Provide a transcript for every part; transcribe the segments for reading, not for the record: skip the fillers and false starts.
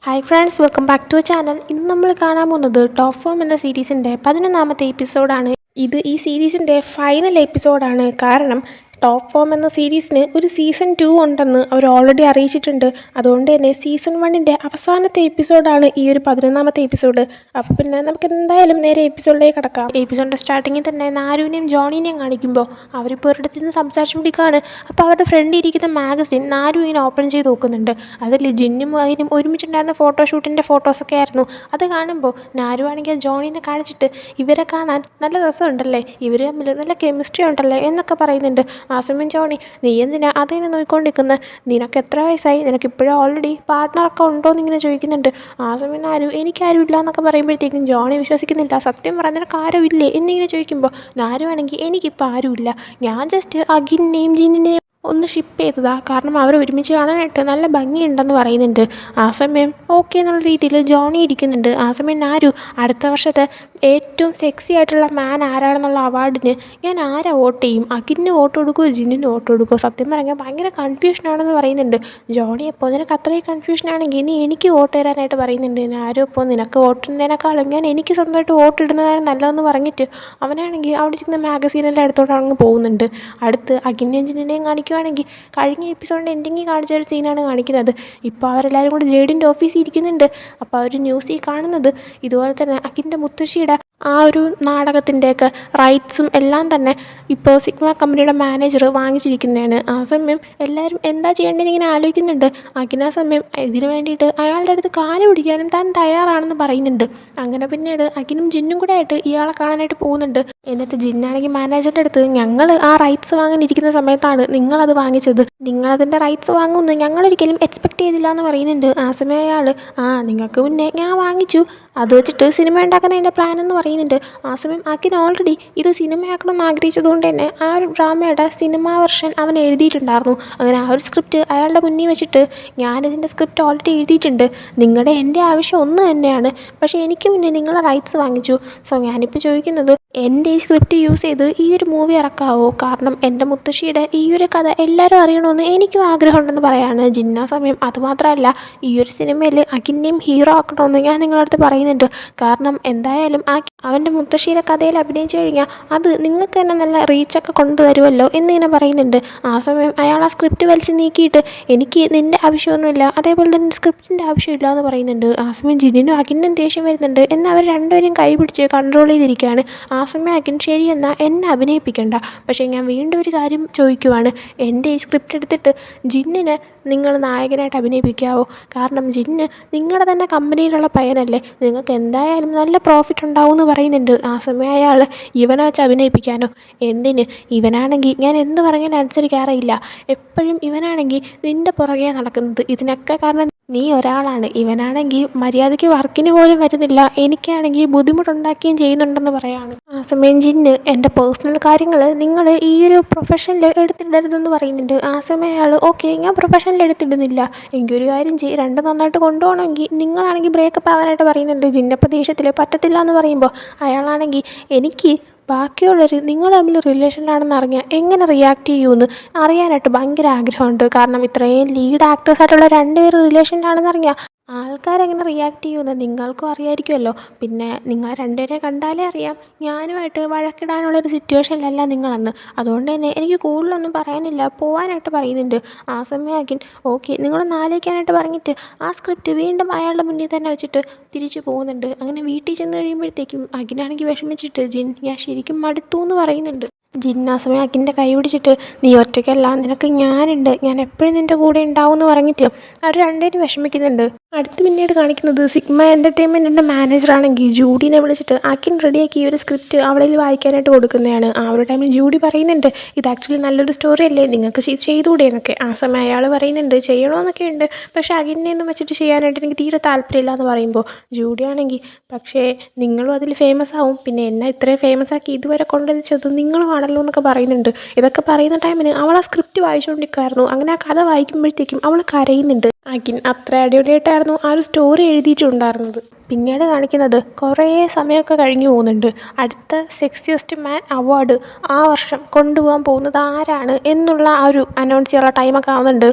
Hi friends, welcome back to channel. ഇന്ന് നമ്മൾ കാണാൻ പോകുന്നത് ടോപ്പ് ഫോം എന്ന സീരീസിൻ്റെ 11ാമത്തെ എപ്പിസോഡാണ്. ഇത് ഈ സീരീസിൻ്റെ ഫൈനൽ എപ്പിസോഡാണ്. കാരണം ടോപ്പ് ഫോം എന്ന സീരീസിന് ഒരു സീസൺ 2 ഉണ്ടെന്ന് അവർ ഓൾറെഡി അറിയിച്ചിട്ടുണ്ട്. അതുകൊണ്ട് തന്നെ സീസൺ 1ൻ്റെ അവസാനത്തെ എപ്പിസോഡാണ് ഈ ഒരു 11ാമത്തെ എപ്പിസോഡ്. അപ്പോൾ പിന്നെ നമുക്ക് എന്തായാലും നേരെ എപ്പിസോഡിലേക്ക് കിടക്കാം. എപ്പിസോഡിൻ്റെ സ്റ്റാർട്ടിങ്ങിൽ തന്നെ നാരുവിനെയും ജോണീനെയും കാണിക്കുമ്പോൾ അവരിപ്പോൾ ഒരിടത്ത് നിന്ന് സംസാരിച്ചുകൊണ്ടിരിക്കുകയാണ്. അപ്പോൾ അവരുടെ ഫ്രണ്ട് ഇരിക്കുന്ന മാഗസിൻ നാരു ഇങ്ങനെ ഓപ്പൺ ചെയ്ത് നോക്കുന്നുണ്ട്. അതിൽ ജിന്നും അതിനും ഒരുമിച്ചുണ്ടായിരുന്ന ഫോട്ടോഷൂട്ടിൻ്റെ ഫോട്ടോസൊക്കെ ആയിരുന്നു. അത് കാണുമ്പോൾ നാരു ആണെങ്കിൽ ജോണീനെ കാണിച്ചിട്ട് ഇവരെ കാണാൻ നല്ല രസമുണ്ടല്ലേ, ഇവർ തമ്മിൽ നല്ല കെമിസ്ട്രി ഉണ്ടല്ലേ എന്നൊക്കെ പറയുന്നുണ്ട്. ആ സമയം ജോണി, നീ എന്തിനാ അതിനെ നോക്കിക്കൊണ്ടിരിക്കുന്നത്? നിനക്ക് എത്ര വയസ്സായി? നിനക്കിപ്പോഴും ഓൾറെഡി പാർട്ട്ണറൊക്കെ ഉണ്ടോ എന്നിങ്ങനെ ചോദിക്കുന്നുണ്ട്. ആ സമയം നാരു എനിക്കാരും ഇല്ല എന്നൊക്കെ പറയുമ്പോഴത്തേക്കും ജോണി വിശ്വസിക്കുന്നില്ല. സത്യം പറഞ്ഞാൽ നിനക്ക് ആരും ഇല്ലേ എന്നിങ്ങനെ ചോദിക്കുമ്പോൾ നാരു ആണെങ്കിൽ എനിക്കിപ്പോൾ ആരുമില്ല, ഞാൻ ജസ്റ്റ് അഖിലിനെയും ജിന്നിനെയും ഒന്ന് ഷിപ്പ് ചെയ്തതാ, കാരണം അവർ ഒരുമിച്ച് കാണാനായിട്ട് നല്ല ഭംഗിയുണ്ടെന്ന് പറയുന്നുണ്ട്. ആ സമയം ഓക്കെ എന്നുള്ള രീതിയിൽ ജോണി ഇരിക്കുന്നുണ്ട്. ആ സമയം നാരു, അടുത്ത വർഷത്തെ ഏറ്റവും സെക്സി ആയിട്ടുള്ള മാൻ ആരാണെന്നുള്ള അവാർഡിന് ഞാൻ ആരാ വോട്ട് ചെയ്യും? അഖിലിന് വോട്ട് കൊടുക്കുമോ ജിന്നിന് വോട്ട് കൊടുക്കുമോ? സത്യം പറഞ്ഞാൽ ഭയങ്കര കൺഫ്യൂഷനാണെന്ന് പറയുന്നുണ്ട്. ജോണി അപ്പോൾ നിനക്ക് അത്രയും കൺഫ്യൂഷനാണെങ്കിൽ നീ എനിക്ക് വോട്ട് തരാനായിട്ട് പറയുന്നുണ്ട്. നാരു അപ്പോൾ നിനക്ക് വോട്ട് ഇടുന്നതിനേക്കാളും ഞാൻ എനിക്ക് സ്വന്തമായിട്ട് വോട്ട് ഇടുന്നതാണ് നല്ലതെന്ന് പറഞ്ഞിട്ട് അവനാണെങ്കിൽ അവിടെ ഇരിക്കുന്ന മാഗസീനെല്ലാം എടുത്തോണ്ട് അങ്ങ് പോകുന്നുണ്ട്. അടുത്ത് അഖിലിനെയും ജിന്നിനെയും കാണിക്കുവാണെങ്കിൽ കഴിഞ്ഞ എപ്പിസോഡിൻ്റെ എൻഡിങ്ങിൽ കാണിച്ച ഒരു സീനാണ് കാണിക്കുന്നത്. ഇപ്പോൾ അവരെല്ലാവരും കൂടി ജെയ്ഡിൻ്റെ ഓഫീസിൽ ഇരിക്കുന്നുണ്ട്. അപ്പോൾ അവർ ന്യൂസിൽ കാണുന്നത് ഇതുപോലെ തന്നെ അഖിലിൻ്റെ മുത്തശ്ശിയുടെ ആ ഒരു നാടകത്തിൻ്റെയൊക്കെ റൈറ്റ്സും എല്ലാം തന്നെ ഇപ്പോൾ സിഗ്മ കമ്പനിയുടെ മാനേജർ വാങ്ങിച്ചിരിക്കുന്നതാണ്. ആ സമയം എല്ലാവരും എന്താ ചെയ്യേണ്ടതെന്ന് ഇങ്ങനെ ആലോചിക്കുന്നുണ്ട്. അഖിൽ ആ സമയം ഇതിന് വേണ്ടിയിട്ട് അയാളുടെ അടുത്ത് കാല് പിടിക്കാനും താൻ തയ്യാറാണെന്ന് പറയുന്നുണ്ട്. അങ്ങനെ പിന്നീട് അഖിലും ജിന്നും കൂടെ ആയിട്ട് ഇയാളെ കാണാനായിട്ട് പോകുന്നുണ്ട്. എന്നിട്ട് ജിന്നാണെങ്കിൽ മാനേജറിൻ്റെ അടുത്ത് ഞങ്ങൾ ആ റൈറ്റ്സ് വാങ്ങാനിരിക്കുന്ന സമയത്താണ് നിങ്ങളത് വാങ്ങിച്ചത്, നിങ്ങളതിൻ്റെ റൈറ്റ്സ് വാങ്ങുമെന്ന് ഞങ്ങളൊരിക്കലും എക്സ്പെക്റ്റ് ചെയ്തില്ല എന്ന് പറയുന്നുണ്ട്. ആ സമയം അയാൾ നിങ്ങൾക്ക് മുന്നേ ഞാൻ വാങ്ങിച്ചു, അത് വെച്ചിട്ട് സിനിമ ഉണ്ടാക്കാൻ അതിൻ്റെ പ്ലാൻ എന്ന് പറയുന്നുണ്ട്. ആ സമയം അഖിൽ ഓൾറെഡി ഇത് സിനിമയാക്കണമെന്ന് ആഗ്രഹിച്ചതുകൊണ്ട് തന്നെ ആ ഒരു ഡ്രാമയുടെ സിനിമ വെർഷൻ അവൻ എഴുതിയിട്ടുണ്ടായിരുന്നു. അങ്ങനെ ആ ഒരു സ്ക്രിപ്റ്റ് അയാളുടെ മുന്നിൽ വെച്ചിട്ട് ഞാനിതിൻ്റെ സ്ക്രിപ്റ്റ് ഓൾറെഡി എഴുതിയിട്ടുണ്ട്, നിങ്ങളുടെ എൻ്റെ ആവശ്യം ഒന്ന് തന്നെയാണ്, പക്ഷേ എനിക്ക് മുന്നേ നിങ്ങളെ റൈറ്റ്സ് വാങ്ങിച്ചു. സോ ഞാനിപ്പോൾ ചോദിക്കുന്നത് എൻ്റെ ഈ സ്ക്രിപ്റ്റ് യൂസ് ചെയ്ത് ഈ ഒരു മൂവി ഇറക്കാവോ? കാരണം എൻ്റെ മുത്തശ്ശിയുടെ ഈ ഒരു കഥ എല്ലാവരും അറിയണമെന്ന് എനിക്കും ആഗ്രഹമുണ്ടെന്ന് പറയാണ് ജിന്ന. സമയം അതുമാത്രമല്ല, ഈ ഒരു സിനിമയിൽ അഖിലിനെയും ഹീറോ ആക്കണമെന്ന് ഞാൻ നിങ്ങളുടെ അടുത്ത് പറയുന്നുണ്ട്. കാരണം എന്തായാലും അവൻ്റെ മുത്തശ്ശിയുടെ കഥയിൽ അഭിനയിച്ചു കഴിഞ്ഞാൽ അത് നിങ്ങൾക്ക് തന്നെ നല്ല റീച്ചൊക്കെ കൊണ്ടുവരുമല്ലോ എന്നിങ്ങനെ പറയുന്നുണ്ട്. ആ സമയം അയാൾ ആ സ്ക്രിപ്റ്റ് വലിച്ച് നീക്കിയിട്ട് എനിക്ക് നിൻ്റെ ആവശ്യമൊന്നുമില്ല, അതേപോലെ തന്നെ സ്ക്രിപ്റ്റിൻ്റെ ആവശ്യമില്ല എന്ന് പറയുന്നുണ്ട്. ആ സമയം ജിന്നിനും അഖിലിനും ദേഷ്യം വരുന്നുണ്ട്. എന്നാൽ അവർ രണ്ടുപേരും കൈ പിടിച്ച് കൺട്രോൾ ചെയ്തിരിക്കുകയാണ്. ആ സമയം അഖിൽ ശരി എന്നാൽ എന്നെ അഭിനയിപ്പിക്കണ്ട, പക്ഷേ ഞാൻ വീണ്ടും ഒരു കാര്യം ചോദിക്കുവാണ്, എൻ്റെ ഈ സ്ക്രിപ്റ്റ് എടുത്തിട്ട് ജിന്നിനെ നിങ്ങൾ നായകനായിട്ട് അഭിനയിപ്പിക്കാവോ? കാരണം ജിന്ന് നിങ്ങളുടെ തന്നെ കമ്പനിയിലുള്ള പയ്യനല്ലേ, നിങ്ങൾക്ക് എന്തായാലും നല്ല പ്രോഫിറ്റ് ഉണ്ടാവും എന്ന് പറയുന്നുണ്ട്. ആ സമയം അയാൾ ഇവനെ വെച്ച് അഭിനയിപ്പിക്കാനോ? എന്തിന്? ഇവനാണെങ്കിൽ ഞാൻ എന്ത് പറഞ്ഞാലും അനുസരിക്കാറില്ല, എപ്പോഴും ഇവനാണെങ്കിൽ നിൻ്റെ പുറകെ നടക്കുന്നത്, ഇതിനൊക്കെ കാരണം നീ ഒരാളാണ്. ഇവനാണെങ്കിൽ മര്യാദയ്ക്ക് വർക്കിന് പോലും വരുന്നില്ല, എനിക്കാണെങ്കിൽ ബുദ്ധിമുട്ടുണ്ടാക്കുകയും ചെയ്യുന്നുണ്ടെന്ന് പറയാണ്. ആ സമയം ജിന്ന് എൻ്റെ പേഴ്സണൽ കാര്യങ്ങൾ നിങ്ങൾ ഈ ഒരു പ്രൊഫഷനിൽ എടുത്തിടരുതെന്ന് പറയുന്നുണ്ട്. ആ സമയം അയാൾ ഓക്കെ ഞാൻ പ്രൊഫഷനിൽ എടുത്തിടുന്നില്ല, എനിക്കൊരു കാര്യം ചെയ്യും, രണ്ട് നന്നായിട്ട് കൊണ്ടുപോകണമെങ്കിൽ നിങ്ങളാണെങ്കിൽ ബ്രേക്കപ്പ് ആവാനായിട്ട് പറയുന്നുണ്ട്. ജിന്നപ്പോൾ ദേഷ്യത്തിൽ പറ്റത്തില്ല എന്ന് പറയുമ്പോൾ അയാളാണെങ്കിൽ എനിക്ക് ബാക്കിയുള്ളവർ നിങ്ങൾ തമ്മിൽ റിലേഷനിലാണെന്ന് അറിഞ്ഞാൽ എങ്ങനെ റിയാക്ട് ചെയ്യുമെന്ന് അറിയാനായിട്ട് ഭയങ്കര ആഗ്രഹമുണ്ട്. കാരണം ഇത്രയും ലീഡ് ആക്ടേഴ്സായിട്ടുള്ള രണ്ടുപേർ റിലേഷനിലാണെന്ന് അറിഞ്ഞാൽ ആൾക്കാരെങ്ങനെ റിയാക്ട് ചെയ്യുമെന്ന് നിങ്ങൾക്കും അറിയാമായിരിക്കുമല്ലോ. പിന്നെ നിങ്ങൾ രണ്ടുപേരെ കണ്ടാലേ അറിയാം ഞാനുമായിട്ട് വഴക്കിടാനുള്ളൊരു സിറ്റുവേഷനിലല്ല നിങ്ങളെന്ന്. അതുകൊണ്ട് തന്നെ എനിക്ക് കൂടുതലൊന്നും പറയാനില്ല, പോകാനായിട്ട് പറയുന്നുണ്ട്. ആ സമയം അഖിൽ ഓക്കെ നിങ്ങളൊന്ന് ആലോചിക്കാനായിട്ട് പറഞ്ഞിട്ട് ആ സ്ക്രിപ്റ്റ് വീണ്ടും അയാളുടെ മുന്നിൽ തന്നെ വെച്ചിട്ട് തിരിച്ചു പോകുന്നുണ്ട്. അങ്ങനെ വീട്ടിൽ ചെന്ന് കഴിയുമ്പോഴത്തേക്കും അഖിലാണെങ്കിൽ വിഷമിച്ചിട്ട് ജിൻ ഞാൻ ശരിക്കും മടുത്തു എന്ന് പറയുന്നുണ്ട്. ജിന്ന ആ സമയം അഖിലിൻ്റെ കൈ പിടിച്ചിട്ട് നീ ഒറ്റയ്ക്കല്ല, നിനക്ക് ഞാനുണ്ട്, ഞാൻ എപ്പോഴും നിൻ്റെ കൂടെ ഉണ്ടാവും എന്ന് പറഞ്ഞിട്ട് അവർ രണ്ടുപേരും വിഷമിക്കുന്നുണ്ട്. അടുത്ത് പിന്നീട് കാണിക്കുന്നത് സിഗ്മ എൻ്റർടൈൻമെൻറ്റിൻ്റെ മാനേജറാണെങ്കിൽ ജൂഡിനെ വിളിച്ചിട്ട് അഖിൽ റെഡിയാക്കി ഈ ഒരു സ്ക്രിപ്റ്റ് അവളിൽ വായിക്കാനായിട്ട് കൊടുക്കുന്നതാണ്. ആ ഒരു ടൈമിൽ ജൂഡി പറയുന്നുണ്ട് ഇത് ആക്ച്വലി നല്ലൊരു സ്റ്റോറി അല്ലേ, നിങ്ങൾക്ക് ചെയ്തുകൂടെ എന്നൊക്കെ. ആ സമയം അയാൾ പറയുന്നുണ്ട് ചെയ്യണമെന്നൊക്കെ ഉണ്ട്, പക്ഷേ അഖിലിനെ ഒന്നും വെച്ചിട്ട് ചെയ്യാനായിട്ട് എനിക്ക് തീരെ താല്പര്യമില്ല എന്ന് പറയുമ്പോൾ ജൂഡി ആണെങ്കിൽ പക്ഷേ നിങ്ങളും അതിൽ ഫേമസ് ആവും, പിന്നെ എന്നെ ഇത്രയും ഫേമസ് ആക്കി ഇതുവരെ കൊണ്ടെത്തിച്ചത് നിങ്ങളുമാണല്ലോ എന്നൊക്കെ പറയുന്നുണ്ട്. ഇതൊക്കെ പറയുന്ന ടൈമിന് അവൾ ആ സ്ക്രിപ്റ്റ് വായിച്ചുകൊണ്ടിരിക്കുമായിരുന്നു. അങ്ങനെ ആ കഥ വായിക്കുമ്പോഴത്തേക്കും അവൾ കരയുന്നുണ്ട്. അഖിൽ അത്ര അടിപൊളിയായിട്ടായിരുന്നു ആ ഒരു സ്റ്റോറി എഴുതിയിട്ടുണ്ടായിരുന്നത്. പിന്നീട് കാണിക്കുന്നത് കുറേ സമയമൊക്കെ കഴിഞ്ഞു പോകുന്നുണ്ട്. അടുത്ത സെക്സിയസ്റ്റ് മാൻ അവാർഡ് ആ വർഷം കൊണ്ടുപോകാൻ പോകുന്നത് ആരാണ് എന്നുള്ള ആ ഒരു അനൗൺസ് ചെയ്യാനുള്ള ടൈമൊക്കെ ആവുന്നുണ്ട്.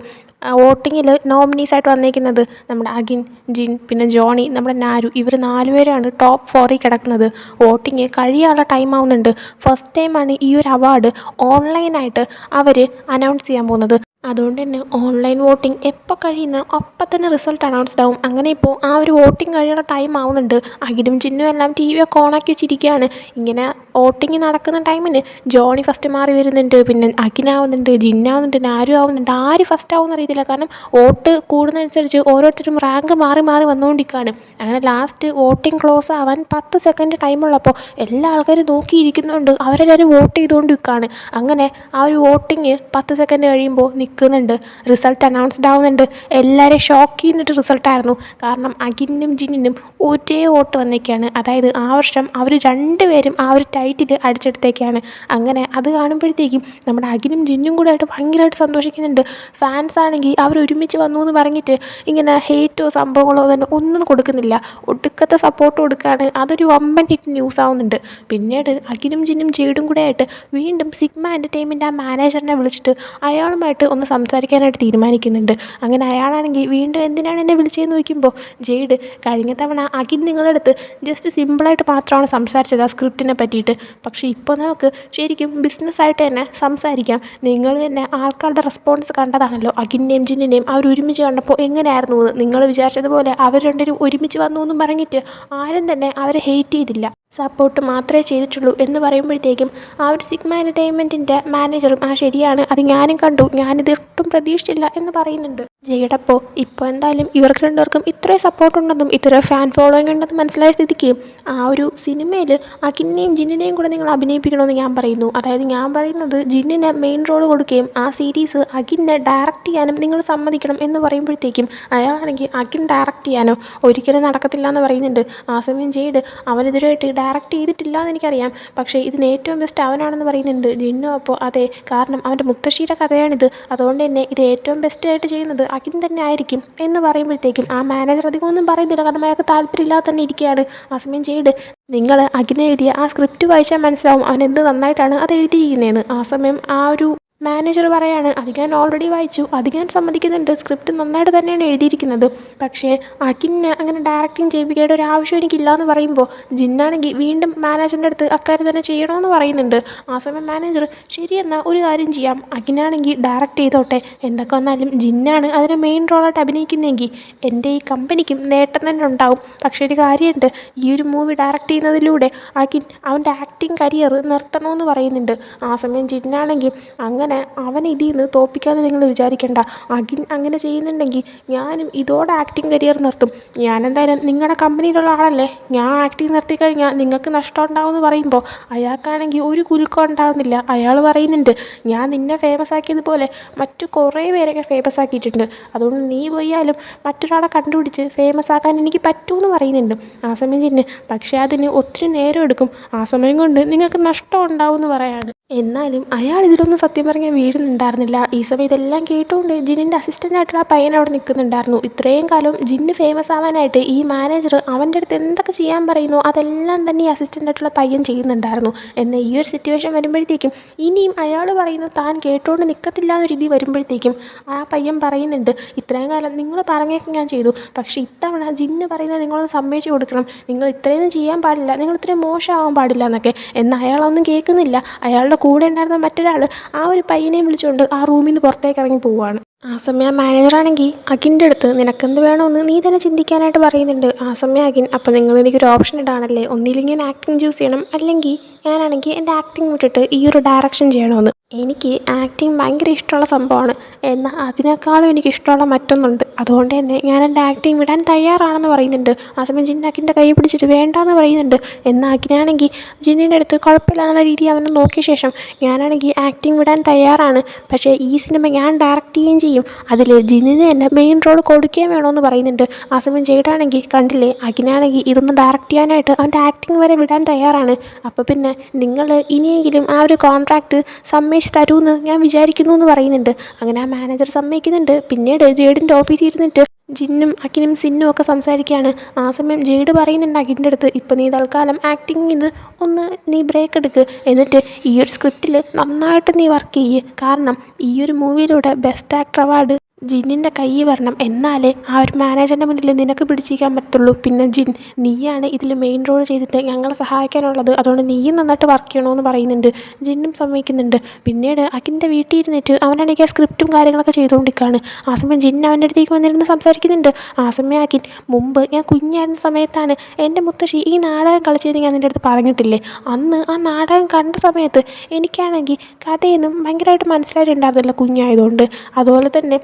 വോട്ടിങ്ങിൽ നോമിനീസായിട്ട് വന്നിരിക്കുന്നത് നമ്മുടെ അഖിൻ, ജിൻ, പിന്നെ ജോണി, നമ്മുടെ നാരു, ഇവർ 4 പേരാണ് ടോപ്പ് 4ൽ കിടക്കുന്നത്. വോട്ടിങ് കഴിയാനുള്ള ടൈം ആവുന്നുണ്ട്. ഫസ്റ്റ് ടൈമാണ് ഈ ഒരു അവാർഡ് ഓൺലൈനായിട്ട് അവർ അനൗൺസ് ചെയ്യാൻ പോകുന്നത്. അതുകൊണ്ട് തന്നെ ഓൺലൈൻ വോട്ടിംഗ് എപ്പോൾ കഴിയുന്ന അപ്പം തന്നെ റിസൾട്ട് അനൗൺസ്ഡ് ആവും. അങ്ങനെ ഇപ്പോൾ ആ ഒരു വോട്ടിംഗ് കഴിയുന്ന ടൈം ആവുന്നുണ്ട്. അഖിലും ജിന്നും എല്ലാം ടി വി ഒക്കെ ഓണാക്കി വെച്ചിരിക്കുകയാണ്. ഇങ്ങനെ വോട്ടിംഗ് നടക്കുന്ന ടൈമിന് ജോണി ഫസ്റ്റ് മാറി വരുന്നുണ്ട്, പിന്നെ അഖിനാവുന്നുണ്ട്, ജിന്നാവുന്നുണ്ട്, നാരു ആവുന്നുണ്ട്. ആര് ഫസ്റ്റ് ആവുമെന്ന് അറിയത്തില്ല. കാരണം വോട്ട് കൂടുന്നതനുസരിച്ച് ഓരോരുത്തരും റാങ്ക് മാറി മാറി വന്നുകൊണ്ടിരിക്കുകയാണ്. അങ്ങനെ ലാസ്റ്റ് വോട്ടിംഗ് ക്ലോസ് ആവാൻ 10 സെക്കൻഡ് ടൈമുള്ളപ്പോൾ എല്ലാ ആൾക്കാരും നോക്കിയിരിക്കുന്നുണ്ട്. അവരെല്ലാവരും വോട്ട് ചെയ്തുകൊണ്ടിരിക്കുകയാണ്. അങ്ങനെ ആ ഒരു വോട്ടിങ് 10 സെക്കൻഡ് കഴിയുമ്പോൾ നിൽക്കുന്നുണ്ട്. റിസൾട്ട് അനൗൺസ്ഡ് ആവുന്നുണ്ട്. എല്ലാവരെയും ഷോക്ക് ചെയ്യുന്നൊരു റിസൾട്ടായിരുന്നു. കാരണം അഖിലിനും ജിന്നിനും ഒരേ വോട്ട് വന്നേക്കാണ്. അതായത് ആ വർഷം അവർ 2 പേരും ആ ഒരു ടൈറ്റിൽ അടിച്ചെടുത്തേക്കാണ്. അങ്ങനെ അത് കാണുമ്പോഴത്തേക്കും നമ്മുടെ അഖിലും ജിന്നും കൂടെ ആയിട്ട് ഭയങ്കരമായിട്ട് സന്തോഷിക്കുന്നുണ്ട്. ഫാൻസ് ആണെങ്കിൽ അവർ ഒരുമിച്ച് വന്നു എന്ന് പറഞ്ഞിട്ട് ഇങ്ങനെ ഹെയ്റ്റോ സംഭവങ്ങളോ തന്നെ ഒന്നും കൊടുക്കുന്നില്ല. ഒടുക്കത്തെ സപ്പോർട്ട് കൊടുക്കുകയാണ്. അതൊരു വമ്പൻ ഹിറ്റ് ന്യൂസ് ആവുന്നുണ്ട്. പിന്നീട് അഖിലും ജിന്നും ജെയ്ഡും കൂടെ ആയിട്ട് വീണ്ടും സിഗ്മ എൻ്റർടൈൻമെൻറ്റ് ആ മാനേജറിനെ വിളിച്ചിട്ട് അയാളുമായിട്ട് ഒന്ന് സംസാരിക്കാനായിട്ട് തീരുമാനിക്കുന്നുണ്ട്. അങ്ങനെ അയാളാണെങ്കിൽ വീണ്ടും എന്തിനാണ് എന്നെ വിളിച്ചതെന്ന് ചോദിക്കുമ്പോൾ ജെയ്ഡ്, കഴിഞ്ഞ തവണ അഖിൽ നിങ്ങളുടെ അടുത്ത് ജസ്റ്റ് സിമ്പിളായിട്ട് മാത്രമാണ് സംസാരിച്ചത് ആ സ്ക്രിപ്റ്റിനെ പറ്റിയിട്ട്. പക്ഷേ ഇപ്പോൾ നമുക്ക് ശരിക്കും ബിസിനസ്സായിട്ട് തന്നെ സംസാരിക്കാം. നിങ്ങൾ തന്നെ ആൾക്കാരുടെ റെസ്പോൺസ് കണ്ടതാണല്ലോ. അഖിലിനെയും ജിന്നിനെയും അവർ ഒരുമിച്ച് കണ്ടപ്പോൾ എങ്ങനെയായിരുന്നു എന്ന്. നിങ്ങൾ വിചാരിച്ചതുപോലെ അവർ രണ്ടുപേരും ഒരുമിച്ച് വന്നു എന്നും പറഞ്ഞിട്ട് ആരും തന്നെ അവരെ ഹെയ്റ്റ് ചെയ്തില്ല, സപ്പോർട്ട് മാത്രമേ ചെയ്തിട്ടുള്ളൂ എന്ന് പറയുമ്പോഴത്തേക്കും ആ ഒരു സിഗ്മ എൻ്റർടൈൻമെൻറ്റിൻ്റെ മാനേജറും ശരിയാണ്, അത് ഞാനും കണ്ടു, ഞാനിത് ഒട്ടും പ്രതീക്ഷിച്ചില്ല എന്ന് പറയുന്നുണ്ട്. ജെയ്ഡപ്പോൾ ഇപ്പോൾ എന്തായാലും ഇവർക്ക് രണ്ടുപേർക്കും ഇത്രയും സപ്പോർട്ടുണ്ടെന്നും ഇത്രയും ഫാൻ ഫോളോയിങ് ഉണ്ടെന്നും മനസ്സിലായ സ്ഥിതിക്ക് ആ ഒരു സിനിമയിൽ അഖിലിനെയും ജിന്നിനെയും കൂടെ നിങ്ങൾ അഭിനയിപ്പിക്കണമെന്ന് ഞാൻ പറയുന്നു. അതായത് ഞാൻ പറയുന്നത് ജിന്നിന് മെയിൻ റോൾ കൊടുക്കുകയും ആ സീരീസ് അഖിലിനെ ഡയറക്റ്റ് ചെയ്യാനും നിങ്ങൾ സമ്മതിക്കണം എന്ന് പറയുമ്പോഴത്തേക്കും അയാളാണെങ്കിൽ അഖിൽ ഡയറക്റ്റ് ചെയ്യാനോ ഒരിക്കലും നടക്കത്തില്ല എന്ന് പറയുന്നുണ്ട്. ആ സമയം ജെയ്ഡ് അവനെതിരായിട്ട് ഡയറക്റ്റ് ചെയ്തിട്ടില്ല എന്ന് എനിക്കറിയാം, പക്ഷേ ഇതിന് ഏറ്റവും ബെസ്റ്റ് അവനാണെന്ന് പറയുന്നുണ്ട്. ജിന്നു അപ്പോൾ അതെ, കാരണം അവൻ്റെ മുത്തശ്ശിയുടെ കഥയാണിത്, അതുകൊണ്ട് തന്നെ ഇത് ഏറ്റവും ബെസ്റ്റായിട്ട് ചെയ്യുന്നത് അഖിൽ തന്നെ ആയിരിക്കും എന്ന് പറയുമ്പോഴത്തേക്കും ആ മാനേജർ അധികം ഒന്നും പറയുന്നില്ല. കാരണം അയാൾക്ക് താല്പര്യമില്ലാതെ തന്നെ ഇരിക്കുകയാണ്. ആ സമയം ജെയ്ഡ്, നിങ്ങൾ അഖിലെഴുതിയ ആ സ്ക്രിപ്റ്റ് വായിച്ചാൽ മനസ്സിലാവും അവൻ എന്ത് നന്നായിട്ടാണ് അത് എഴുതിയിരിക്കുന്നതെന്ന്. ആ സമയം ആ ഒരു മാനേജർ പറയാണ്, അത് ഞാൻ ഓൾറെഡി വായിച്ചു, അത് ഞാൻ സമ്മതിക്കുന്നുണ്ട്, സ്ക്രിപ്റ്റ് നന്നായിട്ട് തന്നെയാണ് എഴുതിയിരിക്കുന്നത്, പക്ഷേ അഖിലിനെ അങ്ങനെ ഡയറക്റ്റിങ് ചെയ്യിപ്പിക്കേണ്ട ഒരു ആവശ്യം എനിക്കില്ല എന്ന് പറയുമ്പോൾ ജിന്നാണെങ്കിൽ വീണ്ടും മാനേജറിൻ്റെ അടുത്ത് അക്കാര്യം തന്നെ ചെയ്യണമെന്ന് പറയുന്നുണ്ട്. ആ സമയം മാനേജർ, ശരി എന്നാൽ ഒരു കാര്യം ചെയ്യാം, അഖിലാണെങ്കിൽ ഡയറക്റ്റ് ചെയ്തോട്ടെ, എന്തൊക്കെ വന്നാലും ജിന്നാണ് അതിന് മെയിൻ റോളായിട്ട് അഭിനയിക്കുന്നതെങ്കിൽ എൻ്റെ ഈ കമ്പനിക്കും നേട്ടം തന്നെ ഉണ്ടാവും. പക്ഷേ ഒരു കാര്യമുണ്ട്, ഈ ഒരു മൂവി ഡയറക്റ്റ് ചെയ്യുന്നതിലൂടെ അഖിൽ അവൻ്റെ ആക്ടിങ് കരിയർ നിർത്തണമെന്ന് പറയുന്നുണ്ട്. ആ സമയം ജിന്നാണെങ്കിൽ അങ്ങനെ അവൻ ഇതിൽ നിന്ന് തോൽപ്പിക്കാമെന്ന് നിങ്ങൾ വിചാരിക്കേണ്ട, അഖിൽ അങ്ങനെ ചെയ്യുന്നുണ്ടെങ്കിൽ ഞാനും ഇതോടെ ആക്ടിങ് കരിയർ നിർത്തും. ഞാനെന്തായാലും നിങ്ങളുടെ കമ്പനിയിലുള്ള ആളല്ലേ, ഞാൻ ആക്ടിങ് നിർത്തിക്കഴിഞ്ഞാൽ നിങ്ങൾക്ക് നഷ്ടം ഉണ്ടാവുമെന്ന് പറയുമ്പോൾ അയാൾക്കാണെങ്കിൽ ഒരു കുലുക്കം ഉണ്ടാകുന്നില്ല. അയാൾ പറയുന്നുണ്ട്, ഞാൻ നിന്നെ ഫേമസ് ആക്കിയതുപോലെ മറ്റു കുറേ പേരൊക്കെ ഫേമസ് ആക്കിയിട്ടുണ്ട്, അതുകൊണ്ട് നീ പോയാലും മറ്റൊരാളെ കണ്ടുപിടിച്ച് ഫേമസ് ആക്കാൻ എനിക്ക് പറ്റുമെന്ന് പറയുന്നുണ്ട്. ആ സമയം ജിന്ന്, പക്ഷേ അതിന് ഒത്തിരി നേരം എടുക്കും, ആ സമയം കൊണ്ട് നിങ്ങൾക്ക് നഷ്ടം ഉണ്ടാവും എന്ന് പറയാണ്. എന്നാലും അയാൾ ഇതിലൊന്നും സത്യം പറഞ്ഞാൽ വീഴുന്നുണ്ടായിരുന്നില്ല. ഈ സമയം ഇതെല്ലാം കേട്ടുകൊണ്ട് ജിന്നിൻ്റെ അസിസ്റ്റൻ്റായിട്ടുള്ള ആ പയ്യൻ അവിടെ നിൽക്കുന്നുണ്ടായിരുന്നു. ഇത്രയും കാലം ജിന്ന് ഫേമസ് ആവാനായിട്ട് ഈ മാനേജർ അവൻ്റെ അടുത്ത് എന്തൊക്കെ ചെയ്യാൻ പറയുന്നു അതെല്ലാം തന്നെ ഈ അസിസ്റ്റൻ്റായിട്ടുള്ള പയ്യൻ ചെയ്യുന്നുണ്ടായിരുന്നു. എന്നാൽ ഈ ഒരു സിറ്റുവേഷൻ വരുമ്പോഴത്തേക്കും ഇനിയും അയാൾ പറയുന്നു താൻ കേട്ടുകൊണ്ട് നിൽക്കത്തില്ല എന്ന രീതി വരുമ്പോഴത്തേക്കും ആ പയ്യൻ പറയുന്നുണ്ട്, ഇത്രയും കാലം നിങ്ങൾ പറഞ്ഞേക്കും ഞാൻ ചെയ്തു, പക്ഷേ ഇത്തവണ ജിന്ന് പറയുന്നത് നിങ്ങളൊന്ന് സമ്മതിച്ചു കൊടുക്കണം, നിങ്ങൾ ഇത്രയൊന്നും ചെയ്യാൻ പാടില്ല, നിങ്ങൾ ഇത്രയും മോശമാവാൻ പാടില്ല എന്നൊക്കെ. എന്നാൽ അയാളൊന്നും കേൾക്കുന്നില്ല. അയാളുടെ കൂടെ ഉണ്ടായിരുന്ന മറ്റൊരാൾ ആ ഒരു പയ്യനെയും വിളിച്ചുകൊണ്ട് ആ റൂമിൽ നിന്ന് പുറത്തേക്ക് ഇറങ്ങി പോവുകയാണ്. ആ സമയം മാനേജറാണെങ്കിൽ അഖിൻ്റെ അടുത്ത് നിനക്കെന്ത് വേണമെന്ന് നീ തന്നെ ചിന്തിക്കാനായിട്ട് പറയുന്നുണ്ട്. ആ സമയം അഖിൻ, അപ്പോൾ നിങ്ങൾ എനിക്കൊരു ഓപ്ഷൻ ഇടാണല്ലേ, ഒന്നില്ലെങ്കിൽ ഞാൻ ആക്ടിങ് ചൂസ് ചെയ്യണം, അല്ലെങ്കിൽ ഞാനാണെങ്കിൽ എൻ്റെ ആക്ടിങ് വിട്ടിട്ട് ഈ ഒരു ഡയറക്ഷൻ ചെയ്യണമെന്ന്. എനിക്ക് ആക്ടിങ് ഭയങ്കര ഇഷ്ടമുള്ള സംഭവമാണ്, എന്നാൽ അതിനേക്കാളും എനിക്കിഷ്ടമുള്ള മറ്റൊന്നുണ്ട്, അതുകൊണ്ട് തന്നെ ഞാൻ എൻ്റെ ആക്ടിങ് വിടാൻ തയ്യാറാണെന്ന് പറയുന്നുണ്ട്. ആ സമയം ജിൻ അഖിൻ്റെ കൈ പിടിച്ചിട്ട് വേണ്ടാന്ന് പറയുന്നുണ്ട്. എന്നാൽ അഖിനാണെങ്കിൽ ജിന്നിൻ്റെ അടുത്ത് കുഴപ്പമില്ല എന്നുള്ള രീതി അവനെ നോക്കിയ ശേഷം, ഞാനാണെങ്കിൽ ആക്ടിങ് വിടാൻ തയ്യാറാണ്, പക്ഷേ ഈ സിനിമ ഞാൻ ഡയറക്റ്റ് ചെയ്യുകയും ചെയ്യും, അതിൽ ജിന്നിന് തന്നെ മെയിൻ റോൾ കൊടുക്കുകയും വേണമെന്ന് പറയുന്നുണ്ട്. ആ സമയം ജെയ്ഡാണെങ്കിൽ, കണ്ടില്ലേ, അഖിനാണെങ്കിൽ ഇതൊന്ന് ഡയറക്റ്റ് ചെയ്യാനായിട്ട് അവൻ്റെ ആക്ടിങ് വരെ വിടാൻ തയ്യാറാണ്, അപ്പോൾ പിന്നെ നിങ്ങൾ ഇനിയെങ്കിലും ആ ഒരു കോൺട്രാക്റ്റ് സമ്മതിച്ച് തരുമെന്ന് ഞാൻ വിചാരിക്കുന്നു എന്ന് പറയുന്നുണ്ട്. അങ്ങനെ ആ മാനേജർ സമ്മതിക്കുന്നുണ്ട്. പിന്നീട് ജെയ്ഡിൻ്റെ ഓഫീസിൽ ഇരുന്നിട്ട് ജിന്നും അഖിനും സിന്നും ഒക്കെ സംസാരിക്കുകയാണ്. ആ സമയം ജെയ്ഡ് പറയുന്നുണ്ട് അഖിൻ്റെ അടുത്ത്, ഇപ്പം നീ തൽക്കാലം ആക്ടിങ്ങിന് ഒന്ന് നീ ബ്രേക്ക് എടുക്ക്, എന്നിട്ട് ഈ ഒരു സ്ക്രിപ്റ്റിൽ നന്നായിട്ട് നീ വർക്ക് ചെയ്യ്, കാരണം ഈ ഒരു മൂവിയിലൂടെ ബെസ്റ്റ് ആക്ടർ അവാർഡ് ജിന്നിൻ്റെ കൈ വരണം, എന്നാലേ ആ ഒരു മാനേജറിൻ്റെ മുന്നിൽ നിനക്ക് പിടിച്ചിരിക്കാൻ പറ്റുള്ളൂ. പിന്നെ ജിൻ, നീയാണ് ഇതിൽ മെയിൻ റോൾ ചെയ്തിട്ട് ഞങ്ങളെ സഹായിക്കാനുള്ളത്, അതുകൊണ്ട് നീയും നന്നായിട്ട് വർക്ക് ചെയ്യണമെന്ന് പറയുന്നുണ്ട്. ജിന്നും സമ്മതിക്കുന്നുണ്ട്. പിന്നീട് അഖിൻ്റെ വീട്ടിൽ ഇരുന്നിട്ട് അവനാണെങ്കിൽ ആ സ്ക്രിപ്റ്റും കാര്യങ്ങളൊക്കെ ചെയ്തുകൊണ്ടിരിക്കുകയാണ്. ആ സമയം ജിൻ അവൻ്റെ അടുത്തേക്ക് വന്നിരുന്ന് സംസാരിക്കുന്നുണ്ട്. ആ സമയം അഖിൻ, മുമ്പ് ഞാൻ കുഞ്ഞായിരുന്ന സമയത്താണ് എൻ്റെ മുത്തശ്ശി ഈ നാടകം കളിച്ചത് ഞാൻ നിൻ്റെ അടുത്ത് പറഞ്ഞിട്ടില്ലേ, അന്ന് ആ നാടകം കണ്ട സമയത്ത് എനിക്കാണെങ്കിൽ കഥയൊന്നും ഭയങ്കരമായിട്ട് മനസ്സിലായിട്ടുണ്ടായിരുന്നില്ല കുഞ്ഞായതുകൊണ്ട്. അതുപോലെ തന്നെ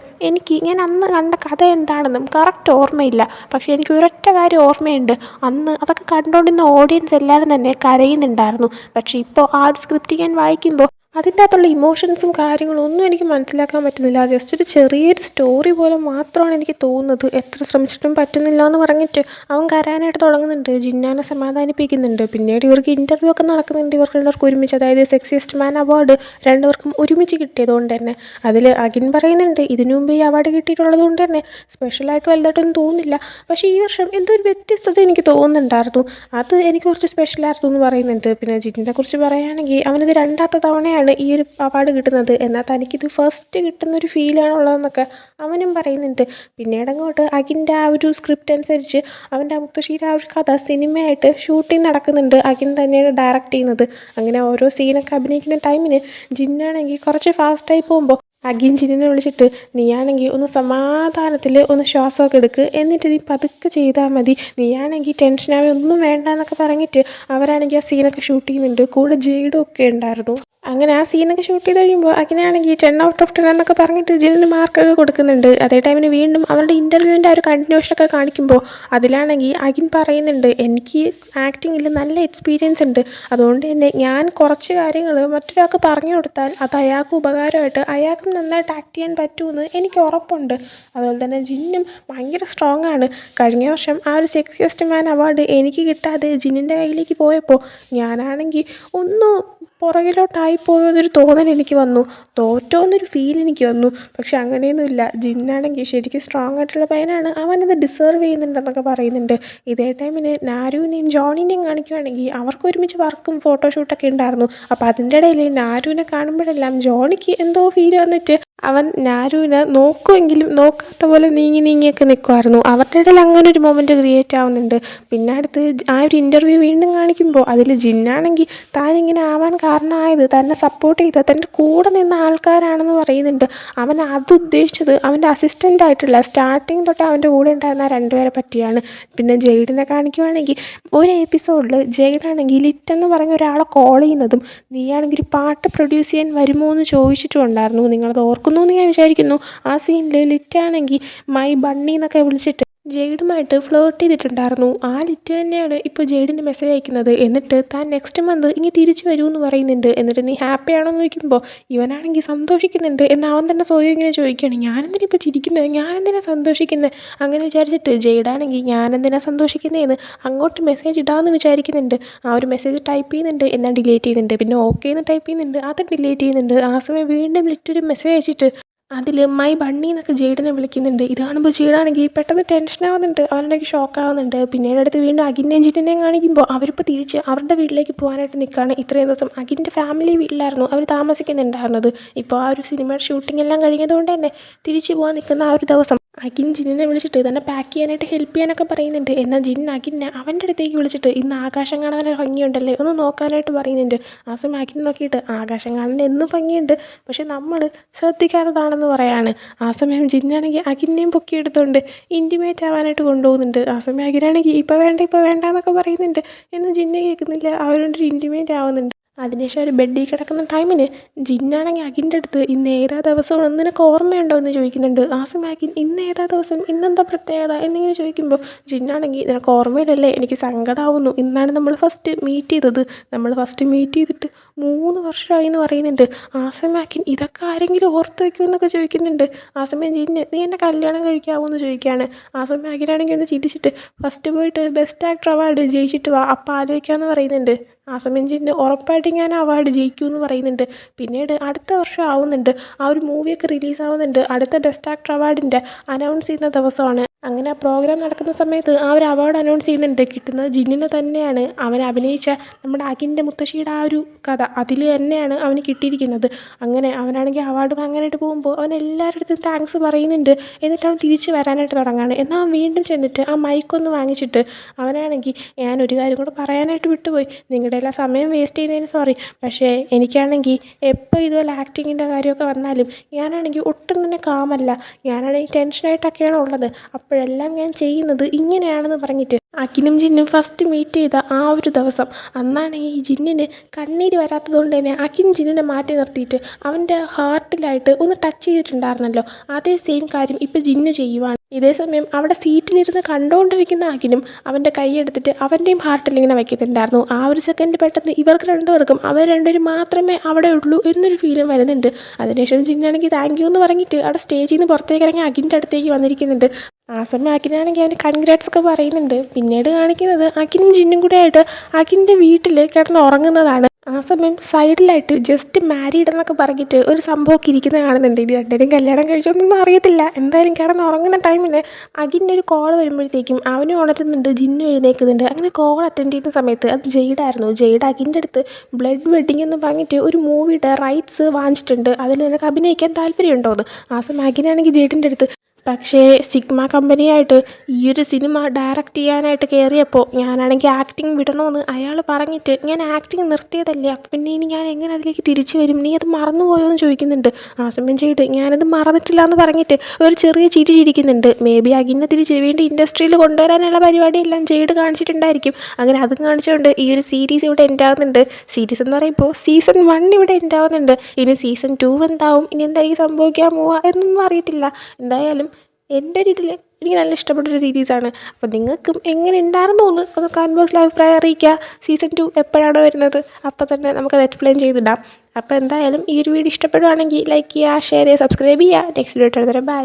ഞാൻ അന്ന് കണ്ട കഥ എന്താണെന്നും കറക്റ്റ് ഓർമ്മയില്ല. പക്ഷേ എനിക്ക് ഒരൊറ്റ കാര്യം ഓർമ്മയുണ്ട്, അന്ന് അതൊക്കെ കണ്ടുകൊണ്ടിരുന്ന ഓഡിയൻസ് എല്ലാവരും തന്നെ കരയുന്നുണ്ടായിരുന്നു. പക്ഷേ ഇപ്പോൾ ആ ഒരു സ്ക്രിപ്റ്റ് ഞാൻ വായിക്കുമ്പോൾ അതിൻ്റെ അകത്തുള്ള ഇമോഷൻസും കാര്യങ്ങളും ഒന്നും എനിക്ക് മനസ്സിലാക്കാൻ പറ്റുന്നില്ല. ജസ്റ്റ് ഒരു ചെറിയൊരു സ്റ്റോറി പോലെ മാത്രമാണ് എനിക്ക് തോന്നുന്നത്. എത്ര ശ്രമിച്ചിട്ടും പറ്റുന്നില്ല എന്ന് പറഞ്ഞിട്ട് അവൻ കരയാനായിട്ട് തുടങ്ങുന്നുണ്ട്. ജിന്നാനെ സമാധാനിപ്പിക്കുന്നുണ്ട്. പിന്നീട് ഇവർക്ക് ഇൻ്റർവ്യൂ ഒക്കെ നടക്കുന്നുണ്ട്. ഇവർക്ക് രണ്ടുപേർക്കും ഒരുമിച്ച്, അതായത് സെക്സിയസ്റ്റ് മാൻ അവാർഡ് രണ്ടുപേർക്കും ഒരുമിച്ച് കിട്ടിയതുകൊണ്ട് തന്നെ. അതിൽ അഖിൻ പറയുന്നുണ്ട്, ഇതിനു മുമ്പ് ഈ അവാർഡ് കിട്ടിയിട്ടുള്ളത് കൊണ്ട് തന്നെ സ്പെഷ്യലായിട്ട് വലുതായിട്ടൊന്നും തോന്നുന്നില്ല. പക്ഷേ ഈ വർഷം എന്തോ ഒരു വ്യത്യസ്തത എനിക്ക് തോന്നുന്നുണ്ടായിരുന്നു, അത് എനിക്ക് കുറച്ച് സ്പെഷ്യലായിരുന്നു എന്ന് പറയുന്നുണ്ട്. പിന്നെ ജിന്നിനെ കുറിച്ച് പറയുകയാണെങ്കിൽ അവനത് രണ്ടാമത്തെ തവണയാണ് ഈ ഒരു അവാർഡ് കിട്ടുന്നത്, എന്നാൽ തനിക്കിത് ഫസ്റ്റ് കിട്ടുന്നൊരു ഫീലാണുള്ളതെന്നൊക്കെ അവനും പറയുന്നുണ്ട്. പിന്നീട് അങ്ങോട്ട് അഖിൻ്റെ ആ ഒരു സ്ക്രിപ്റ്റ് അനുസരിച്ച് അവൻ്റെ മുത്തശ്ശിയുടെ ആ ഒരു കഥ സിനിമയായിട്ട് ഷൂട്ടിംഗ് നടക്കുന്നുണ്ട്. അഖിൻ തന്നെയാണ് ഡയറക്റ്റ് ചെയ്യുന്നത്. അങ്ങനെ ഓരോ സീനൊക്കെ അഭിനയിക്കുന്ന ടൈമിന് ജിന്നാണെങ്കിൽ കുറച്ച് ഫാസ്റ്റായി പോകുമ്പോൾ അഖിൻ ജിന്നിനെ വിളിച്ചിട്ട്, നീയാണെങ്കിൽ ഒന്ന് സമാധാനത്തിൽ ഒന്ന് ശ്വാസമൊക്കെ എടുക്ക്, എന്നിട്ട് നീ പതുക്കെ ചെയ്താൽ മതി, നീയാണെങ്കിൽ ടെൻഷനാവേ ഒന്നും വേണ്ട എന്നൊക്കെ പറഞ്ഞിട്ട് അവരാണെങ്കിൽ ആ സീനൊക്കെ ഷൂട്ട് ചെയ്യുന്നുണ്ട്. കൂടെ ജെയ്ഡും ഒക്കെ ഉണ്ടായിരുന്നു. അങ്ങനെ ആ സീനൊക്കെ ഷൂട്ട് ചെയ്ത് കഴിയുമ്പോൾ അഖിനാണെങ്കിൽ 10/10 എന്നൊക്കെ പറഞ്ഞിട്ട് ജിന്നിന് മാർക്കൊക്കെ കൊടുക്കുന്നുണ്ട്. അതേ ടൈമിന് വീണ്ടും അവരുടെ ഇൻ്റർവ്യൂവിൻ്റെ ആ ഒരു കണ്ടിന്യൂഷനൊക്കെ കാണിക്കുമ്പോൾ അതിലാണെങ്കിൽ അഖിൻ പറയുന്നുണ്ട്, എനിക്ക് ആക്ടിങ്ങിൽ നല്ല എക്സ്പീരിയൻസ് ഉണ്ട്, അതുകൊണ്ട് തന്നെ ഞാൻ കുറച്ച് കാര്യങ്ങൾ മറ്റൊരാൾക്ക് പറഞ്ഞു കൊടുത്താൽ അത് അയാൾക്ക് ഉപകാരമായിട്ട് അയാൾക്കും നന്നായിട്ട് ആക്ട് ചെയ്യാൻ പറ്റുമെന്ന് എനിക്ക് ഉറപ്പുണ്ട്. അതുപോലെ തന്നെ ജിന്നും ഭയങ്കര സ്ട്രോങ് ആണ്. കഴിഞ്ഞ വർഷം ആ ഒരു സെക്സിയസ്റ്റ് മാൻ അവാർഡ് എനിക്ക് കിട്ടാതെ ജിന്നിൻ്റെ കയ്യിലേക്ക് പോയപ്പോൾ ഞാനാണെങ്കിൽ ഒന്ന് പുറകിലോട്ടായിപ്പോയെന്നൊരു തോന്നൽ എനിക്ക് വന്നു, തോറ്റോ എന്നൊരു ഫീൽ എനിക്ക് വന്നു. പക്ഷെ അങ്ങനെയൊന്നുമില്ല, ജിന്നാണെങ്കിൽ ശരിക്കും സ്ട്രോങ് ആയിട്ടുള്ള പയ്യനാണ്, അവനത് ഡിസേർവ് ചെയ്യുന്നുണ്ടെന്നൊക്കെ പറയുന്നുണ്ട്. ഇതേ ടൈമിന് നാരുവിനെയും ജോണിനെയും കാണിക്കുകയാണെങ്കിൽ അവർക്ക് ഒരുമിച്ച് വർക്കും ഫോട്ടോഷൂട്ടൊക്കെ ഉണ്ടായിരുന്നു. അപ്പോൾ അതിൻ്റെ ഇടയിൽ നാരുവിനെ കാണുമ്പോഴെല്ലാം ജോണിക്ക് എന്തോ ഫീൽ വന്നിട്ട് അവൻ നാരുവിനെ നോക്കുമെങ്കിലും നോക്കാത്ത പോലെ നീങ്ങിയൊക്കെ നിൽക്കുമായിരുന്നു. അവരുടെ ഇടയിൽ അങ്ങനെ ഒരു മൊമെൻറ്റ് ക്രിയേറ്റ് ആവുന്നുണ്ട്. പിന്നെ അടുത്ത് ആ ഒരു ഇൻ്റർവ്യൂ വീണ്ടും കാണിക്കുമ്പോൾ അതിൽ ജിന്നാണെങ്കിൽ താനിങ്ങനെ ആവാൻ കാരണമായത് തന്നെ സപ്പോർട്ട് ചെയ്ത തൻ്റെ കൂടെ നിന്ന ആൾക്കാരാണെന്ന് പറയുന്നുണ്ട്. അവൻ അത് ഉദ്ദേശിച്ചത് അവൻ്റെ അസിസ്റ്റൻ്റ് ആയിട്ടുള്ള സ്റ്റാർട്ടിങ് തൊട്ട് അവൻ്റെ കൂടെ ഉണ്ടായിരുന്ന രണ്ടുപേരെ പറ്റിയാണ്. പിന്നെ ജെയ്ഡിനെ കാണിക്കുവാണെങ്കിൽ ഒരു എപ്പിസോഡിൽ ജെയ്ഡാണെങ്കിൽ ലിറ്റ് എന്ന് പറഞ്ഞ ഒരാളെ കോൾ ചെയ്യുന്നതും നീയാണെങ്കിൽ ഒരു പാട്ട് പ്രൊഡ്യൂസ് ചെയ്യാൻ വരുമോ എന്ന് ചോദിച്ചിട്ടുണ്ടായിരുന്നു. നിങ്ങളത് ഓർക്കുന്നു എന്ന് ഞാൻ വിചാരിക്കുന്നു. ആ സീനിൽ ലിറ്റാണെങ്കിൽ മൈ ബണ്ണി എന്നൊക്കെ വിളിച്ചിട്ട് ജെയ്ഡുമായിട്ട് ഫ്ലേർട്ട് ചെയ്തിട്ടുണ്ടായിരുന്നു. ആ ലിറ്റ് തന്നെയാണ് ഇപ്പോൾ ജെയ്ഡിന് മെസ്സേജ് അയക്കുന്നത്. എന്നിട്ട് താൻ നെക്സ്റ്റ് മന്ത് ഇനി തിരിച്ചു വരുമെന്ന് പറയുന്നുണ്ട്. എന്നിട്ട് നീ ഹാപ്പി ആണോ എന്ന് ചോദിക്കുമ്പോൾ ഇവനാണെങ്കിൽ സന്തോഷിക്കുന്നുണ്ട് എന്ന് അവൻ തന്നെ സ്വയം ഇങ്ങനെ ചോദിക്കുകയാണ്. ഞാനെന്തിനാ ഇപ്പോൾ ചിരിക്കുന്നത്, ഞാനെന്തിനാ സന്തോഷിക്കുന്നത്, അങ്ങനെ വിചാരിച്ചിട്ട് ജെയ്ഡാണെങ്കിൽ ഞാനെന്തിനാ സന്തോഷിക്കുന്നതെന്ന് അങ്ങോട്ട് മെസ്സേജ് ഇടാമെന്ന് വിചാരിക്കുന്നുണ്ട്. ആ ഒരു മെസ്സേജ് ടൈപ്പ് ചെയ്യുന്നുണ്ട്, എന്നാൽ ഡിലീറ്റ് ചെയ്യുന്നുണ്ട്. പിന്നെ ഓക്കെ എന്ന് ടൈപ്പ് ചെയ്യുന്നുണ്ട്, അത് ഡിലീറ്റ് ചെയ്യുന്നുണ്ട്. ആ സമയം വീണ്ടും ലിറ്റൊരു മെസ്സേജ് അയച്ചിട്ട് അതിൽ മൈ ബണ്ണി എന്നൊക്കെ ജെയ്ഡിനെ വിളിക്കുന്നുണ്ട്. ഇത് കാണുമ്പോൾ ജെയ്ഡാണെങ്കിൽ പെട്ടെന്ന് ടെൻഷനാവുന്നുണ്ട്, അവനുണ്ടെങ്കിൽ ഷോക്കാവുന്നുണ്ട്. പിന്നീട് അടുത്ത് വീണ്ടും അഖിൻ്റെയും ജിന്നിനെയും കാണിക്കുമ്പോൾ അവരിപ്പോൾ തിരിച്ച് അവരുടെ വീട്ടിലേക്ക് പോകാനായിട്ട് നിൽക്കുകയാണ്. ഇത്രയും ദിവസം അഖിൻ്റെ ഫാമിലി വീട്ടിലായിരുന്നു അവർ താമസിക്കുന്നുണ്ടായിരുന്നത്. ഇപ്പോൾ ആ ഒരു സിനിമയുടെ ഷൂട്ടിംഗ് എല്ലാം കഴിഞ്ഞതുകൊണ്ട് തന്നെ തിരിച്ചു പോകാൻ നിൽക്കുന്ന ആ ഒരു ദിവസം അഖിൻ ജിന്നിനെ വിളിച്ചിട്ട് തന്നെ പാക്ക് ചെയ്യാനായിട്ട് ഹെൽപ്പ് ചെയ്യാനൊക്കെ പറയുന്നുണ്ട്. എന്നാൽ ജിൻ അഖിനെ അവൻ്റെ അടുത്തേക്ക് വിളിച്ചിട്ട് ഇന്ന് ആകാശം കാണാൻ ഭംഗിയുണ്ടല്ലേ ഒന്ന് നോക്കാനായിട്ട് പറയുന്നുണ്ട്. ആ സമയം അഖിൻ നോക്കിയിട്ട് ആകാശം കാണാൻ എന്നും ഭംഗിയുണ്ട്, പക്ഷെ നമ്മൾ ശ്രദ്ധിക്കാത്തതാണെന്ന് പറയാണ്. ആ സമയം ജിന്നാണെങ്കിൽ അഖിനെയും പൊക്കിയെടുത്തുകൊണ്ട് ഇൻറ്റിമേറ്റ് ആവാനായിട്ട് കൊണ്ടുപോകുന്നുണ്ട്. ആ സമയം അഖിനാണെങ്കിൽ ഇപ്പോൾ വേണ്ട എന്നൊക്കെ പറയുന്നുണ്ട്. എന്നാൽ ജിന്നെ കേൾക്കുന്നില്ല, അവരോടൊരു ഇൻറ്റിമേറ്റ് ആവുന്നുണ്ട്. അതിനുശേഷം ഒരു ബെഡിൽ കിടക്കുന്ന ടൈമിന് ജിന്നാണെങ്കിൽ അഖിൻ്റെ അടുത്ത് ഇന്ന് ഏതാ ദിവസം നിനക്ക് ഓർമ്മയുണ്ടോ എന്ന് ചോദിക്കുന്നുണ്ട്. ആ സമയം അഖിൻ ഇന്ന് ഏതാ ദിവസം, ഇന്നെന്താ പ്രത്യേകത എന്നിങ്ങനെ ചോദിക്കുമ്പോൾ ജിന്നാണെങ്കിൽ നിനക്ക് ഓർമ്മയില്ലല്ലേ, എനിക്ക് സങ്കടമാവുന്നു, ഇന്നാണ് നമ്മൾ ഫസ്റ്റ് മീറ്റ് ചെയ്തത്, നമ്മൾ ഫസ്റ്റ് മീറ്റ് ചെയ്തിട്ട് 3 വർഷമായി എന്ന് പറയുന്നുണ്ട്. ആ സമയം അഖിൻ ഇതൊക്കെ ആരെങ്കിലും ഓർത്ത് വയ്ക്കുമെന്നൊക്കെ ചോദിക്കുന്നുണ്ട്. ആ സമയം ജിന്ന് നീ എന്നെ കല്യാണം കഴിക്കാമോ എന്ന് ചോദിക്കുകയാണ്. ആ സമയം അഖിനാണെങ്കിൽ ഒന്ന് ചിരിച്ചിട്ട് ഫസ്റ്റ് പോയിട്ട് ബെസ്റ്റ് ആക്ടർ അവാർഡ് ജയിച്ചിട്ട് വാ, അപ്പം ആലോചിക്കാമെന്ന് പറയുന്നുണ്ട്. ആ സമയം ജിന്ന് ഉറപ്പായിട്ടും ഞാൻ അവാർഡ് ജയിക്കുമെന്ന് പറയുന്നുണ്ട്. പിന്നീട് അടുത്ത വർഷം ആവുന്നുണ്ട്, ആ ഒരു മൂവിയൊക്കെ റിലീസാവുന്നുണ്ട്. അടുത്ത ബെസ്റ്റ് ആക്ടർ അവാർഡിൻ്റെ അനൗൺസ് ചെയ്യുന്ന ദിവസമാണ്. അങ്ങനെ ആ പ്രോഗ്രാം നടക്കുന്ന സമയത്ത് ആ ഒരു അവാർഡ് അനൗൺസ് ചെയ്യുന്നുണ്ട്. കിട്ടുന്നത് ജിന്നിന് തന്നെയാണ്. അവൻ അഭിനയിച്ച നമ്മുടെ അഖിൻ്റെ മുത്തശ്ശിയുടെ ആ ഒരു കഥ അതിൽ തന്നെയാണ് അവന് കിട്ടിയിരിക്കുന്നത്. അങ്ങനെ അവനാണെങ്കിൽ അവാർഡ് വാങ്ങാനായിട്ട് പോകുമ്പോൾ അവൻ എല്ലാവരുടെ അടുത്തും താങ്ക്സ് പറയുന്നുണ്ട്. എന്നിട്ട് അവൻ തിരിച്ച് വരാനായിട്ട് തുടങ്ങുകയാണ്. എന്നാൽ അവൻ വീണ്ടും ചെന്നിട്ട് ആ മൈക്കൊന്ന് വാങ്ങിച്ചിട്ട് അവനാണെങ്കിൽ ഞാനൊരു കാര്യം കൂടെ പറയാനായിട്ട് വിട്ടുപോയി, നിങ്ങളുടെ എല്ലാം സമയം വേസ്റ്റ് ചെയ്യുന്നതിന് സോറി, പക്ഷേ എനിക്കാണെങ്കിൽ എപ്പോൾ ഇതുപോലെ ആക്ടിങ്ങിൻ്റെ കാര്യമൊക്കെ വന്നാലും ഞാനാണെങ്കിൽ ഒട്ടും തന്നെ കാമല്ല, ഞാനാണെങ്കിൽ ടെൻഷനായിട്ടൊക്കെയാണ് ഉള്ളത്. അപ്പോഴെല്ലാം ഞാൻ ചെയ്യുന്നത് ഇങ്ങനെയാണെന്ന് പറഞ്ഞിട്ട് അക്കിനും ജിന്നും ഫസ്റ്റ് മീറ്റ് ചെയ്ത ആ ഒരു ദിവസം അന്നാണെങ്കിൽ ഈ ജിന്നിന് കണ്ണീര് വരാത്തത് കൊണ്ട് തന്നെ അക്കിൻ ജിന്നിനെ മാറ്റി നിർത്തിയിട്ട് അവൻ്റെ ഹാർട്ടിലായിട്ട് ഒന്ന് ടച്ച് ചെയ്തിട്ടുണ്ടായിരുന്നല്ലോ, അതേ സെയിം കാര്യം ഇപ്പോൾ ജിന്ന് ചെയ്യുവാണ്. ഇതേ സമയം അവിടെ സീറ്റിലിരുന്ന് കണ്ടുകൊണ്ടിരിക്കുന്ന അകിനും അവൻ്റെ കൈ എടുത്തിട്ട് അവൻ്റെയും ഹാർട്ടിൽ ഇങ്ങനെ വയ്ക്കുന്നുണ്ടായിരുന്നു. ആ ഒരു സെക്കൻഡ് പെട്ടെന്ന് ഇവർക്ക് രണ്ടുപേർക്കും അവർ രണ്ടുപേരും മാത്രമേ അവിടെ ഉള്ളൂ എന്നൊരു ഫീലും വരുന്നുണ്ട്. അതിനുശേഷം ജിന്നാണെങ്കിൽ താങ്ക് യു എന്ന് പറഞ്ഞിട്ട് അവിടെ സ്റ്റേജിൽ നിന്ന് പുറത്തേക്ക് ഇറങ്ങി അകിൻ്റെ അടുത്തേക്ക് വന്നിരിക്കുന്നുണ്ട്. ആ സമയം അകിനാണെങ്കിൽ അവന് കൺഗ്രാറ്റ്സ് ഒക്കെ പറയുന്നുണ്ട്. പിന്നീട് കാണിക്കുന്നത് അകിനും ജിന്നും കൂടെ ആയിട്ട് അകിൻ്റെ വീട്ടിൽ കിടന്ന് ഉറങ്ങുന്നതാണ്. ആ സമയം സൈഡിലായിട്ട് ജസ്റ്റ് മാരീഡ് എന്നൊക്കെ പറഞ്ഞിട്ട് ഒരു സംഭവമൊക്കെ ഇരിക്കുന്നത് കാണുന്നുണ്ട്. ഇത് രണ്ടുപേരും കല്യാണം കഴിച്ചൊന്നും അറിയത്തില്ല. എന്തായാലും കിടന്ന് ഉറങ്ങുന്ന ടൈമിൽ അകിൻ്റെ ഒരു കോൾ വരുമ്പോഴത്തേക്കും അവനും ഉണരുന്നുണ്ട്, ജിന്നും എഴുന്നേൽക്കുന്നുണ്ട്. അങ്ങനെ കോൾ അറ്റൻഡ് ചെയ്യുന്ന സമയത്ത് അത് ജെയ്ഡായിരുന്നു. ജെയ്ഡ് അകിൻ്റെ അടുത്ത് ബ്ലഡ് വെഡിങ് എന്ന് പറഞ്ഞിട്ട് ഒരു മൂവിയുടെ റൈറ്റ്സ് വാങ്ങിച്ചിട്ടുണ്ട്, അതിൽ നിനക്ക് അഭിനയിക്കാൻ താല്പര്യമുണ്ടോ എന്ന്. ആ സമയം അകിനാണെങ്കിൽ ജെയ്ഡിൻ്റെ അടുത്ത് പക്ഷേ സിഗ്മ കമ്പനിയായിട്ട് ഈ ഒരു സിനിമ ഡയറക്റ്റ് ചെയ്യാനായിട്ട് കയറിയപ്പോൾ ഞാനാണെങ്കിൽ ആക്ടിങ് വിടണമെന്ന് അയാൾ പറഞ്ഞിട്ട് ഞാൻ ആക്ടിങ് നിർത്തിയതല്ലേ, അപ്പം പിന്നെ ഇനി ഞാൻ എങ്ങനെ അതിലേക്ക് തിരിച്ചു വരും, നീ അത് മറന്നുപോയോ എന്ന് ചോദിക്കുന്നുണ്ട്. ആ സമയം ചെയ്തിട്ട് ഞാനത് മറന്നിട്ടില്ല എന്ന് പറഞ്ഞിട്ട് ഒരു ചെറിയ ചിരി ചിരിക്കുന്നുണ്ട്. മേ ബി അകിനെ തിരിച്ച് വീണ്ടും ഇൻഡസ്ട്രിയിൽ കൊണ്ടുവരാനുള്ള പരിപാടിയെല്ലാം ജെയ്ഡ് കാണിച്ചിട്ടുണ്ടായിരിക്കും. അങ്ങനെ അതും കാണിച്ചുകൊണ്ട് ഈ ഒരു സീരീസ് ഇവിടെ എൻഡ് ആവുന്നുണ്ട്. സീരീസ് എന്ന് പറയുമ്പോൾ സീസൺ 1 ഇവിടെ എൻഡ് ആവുന്നുണ്ട്. ഇനി സീസൺ 2 എന്താവും, ഇനി എന്തായിരിക്കും സംഭവിക്കാൻ പോവുക എന്നൊന്നും അറിയത്തില്ല. എന്തായാലും എൻ്റെ ഒരു ഇതിൽ എനിക്ക് നല്ല ഇഷ്ടപ്പെട്ടൊരു സീരീസാണ്. അപ്പോൾ നിങ്ങൾക്കും എങ്ങനെ ഉണ്ടായിരുന്നു എന്ന് ഒന്ന് കമൻറ്റ് ബോക്സിൽ അഭിപ്രായം അറിയിക്കുക. സീസൺ 2 എപ്പോഴാണോ വരുന്നത് അപ്പോൾ തന്നെ നമുക്കത് എക്സ്പ്ലെയിൻ ചെയ്തിടാം. അപ്പോൾ എന്തായാലും ഈ ഒരു വീഡിയോ ഇഷ്ടപ്പെടുകയാണെങ്കിൽ ലൈക്ക് ചെയ്യുക, ഷെയർ ചെയ്യുക, സബ്സ്ക്രൈബ് ചെയ്യുക. നെക്സ്റ്റ് വീഡിയോ ഇട്ട് ബൈ.